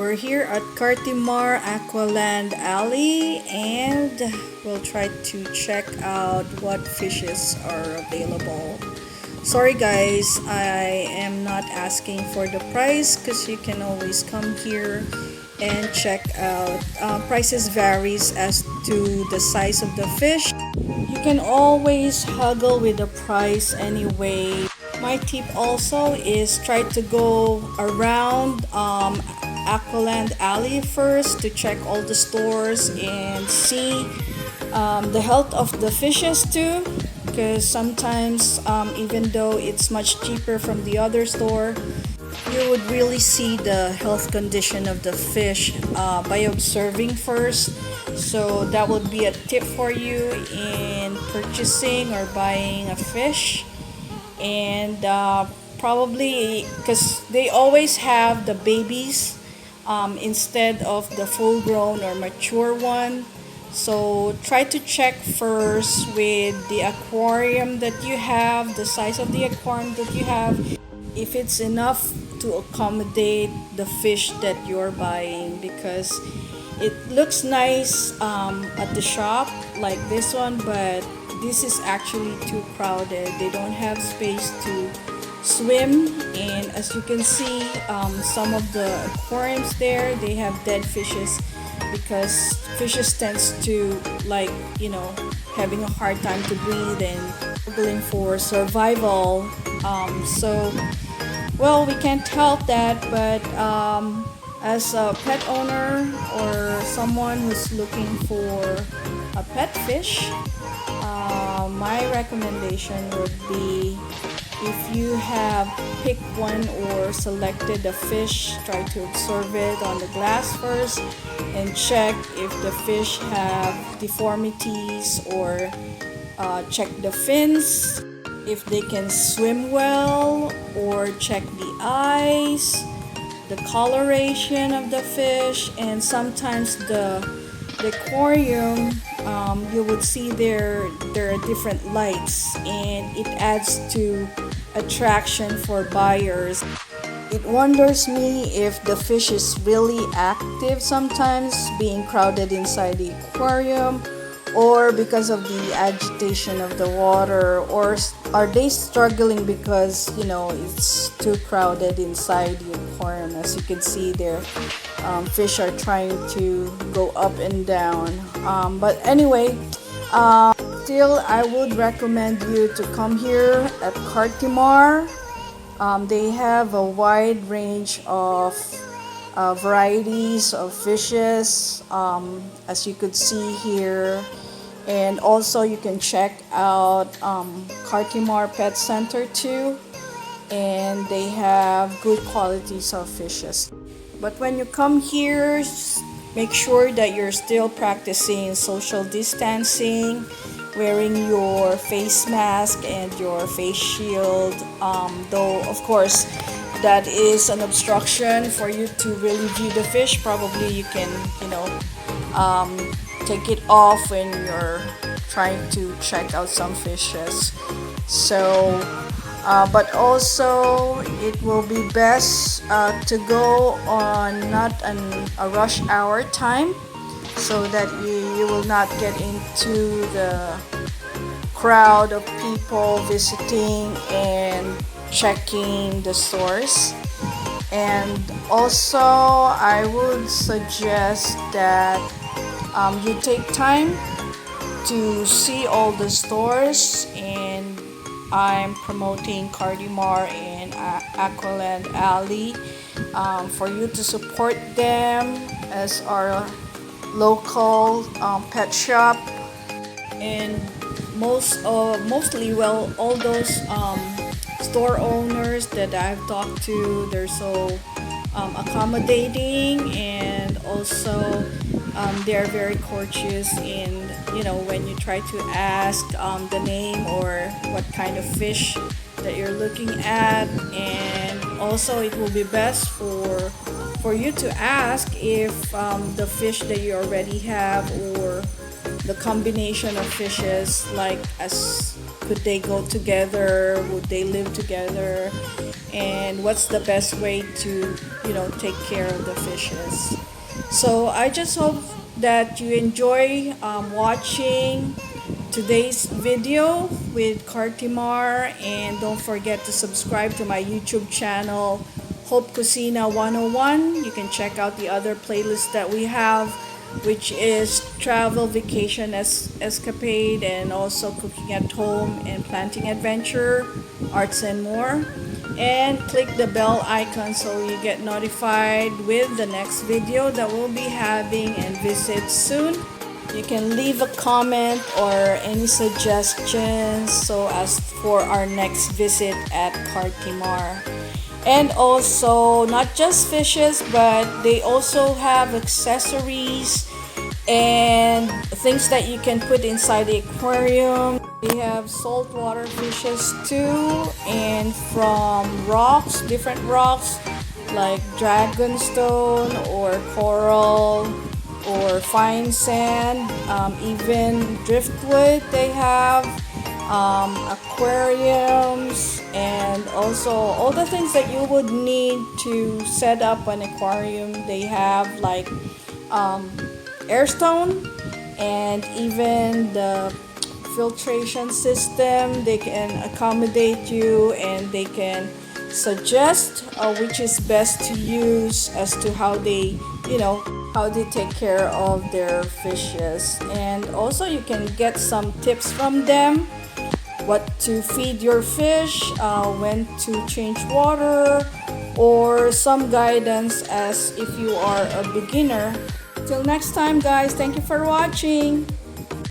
We're here at Cartimar Aqualand Alley and we'll try to check out what fishes are available. Sorry guys, I am not asking for the price because you can always come here and check out. Prices varies as to the size of the fish. You can always haggle with the price anyway. My tip also is try to go around Aqualand Alley first to check all the stores and see the health of the fishes too, because sometimes even though it's much cheaper from the other store, you would really see the health condition of the fish by observing first. So that would be a tip for you in purchasing or buying a fish. And probably because they always have the babies instead of the full grown or mature one, so try to check first with the aquarium that you have, the size of the aquarium that you have, if it's enough to accommodate the fish that you're buying, because it looks nice at the shop like this one, but this is actually too crowded. They don't have space to swim, and as you can see, some of the aquariums there, they have dead fishes because fishes tends to, like, having a hard time to breathe and struggling for survival. So well, we can't help that, but as a pet owner or someone who's looking for a pet fish, my recommendation would be, if you have picked one or selected a fish, try to observe it on the glass first and check if the fish have deformities, or check the fins, if they can swim well, or check the eyes, the coloration of the fish, and sometimes the aquarium, you would see there are different lights, and it adds to attraction for buyers. It wonders me if the fish is really active sometimes, being crowded inside the aquarium, or because of the agitation of the water, or are they struggling because it's too crowded inside the aquarium. As you can see there, fish are trying to go up and down, but anyway, still I would recommend you to come here at Cartimar. They have a wide range of varieties of fishes, as you could see here. And also you can check out Cartimar Pet Center too, and they have good qualities of fishes. But when you come here, make sure that you're still practicing social distancing, wearing your face mask and your face shield, though of course that is an obstruction for you to really view the fish. Probably you can take it off when you're trying to check out some fishes. So but also it will be best to go on not a rush hour time, so that you will not get into the crowd of people visiting and checking the stores. And also I would suggest that you take time to see all the stores, and I'm promoting Cartimar and Aqualand Alley for you to support them as our local pet shop. And mostly, well, all those store owners that I've talked to, they're so accommodating, and also they're very courteous in when you try to ask the name or what kind of fish that you're looking at. And also it will be best for you to ask if the fish that you already have, or the combination of fishes, like, as could they go together, would they live together, and what's the best way to, take care of the fishes. So I just hope that you enjoy watching today's video with Cartimar, and don't forget to subscribe to my YouTube channel, Hope Cucina 101. You can check out the other playlists that we have, which is travel, vacation, escapade, and also cooking at home and planting adventure, arts and more. And click the bell icon so you get notified with the next video that we'll be having and visit soon. You can leave a comment or any suggestions so as for our next visit at Cartimar. And also, not just fishes, but they also have accessories and things that you can put inside the aquarium. We have saltwater fishes too, and from rocks, different rocks like dragonstone or coral or fine sand, even driftwood they have, aquariums, and also all the things that you would need to set up an aquarium. They have like airstone and even the filtration system. They can accommodate you and they can suggest which is best to use as to how they take care of their fishes. And also you can get some tips from them, what to feed your fish, when to change water, or some guidance as if you are a beginner. Till next time guys, thank you for watching.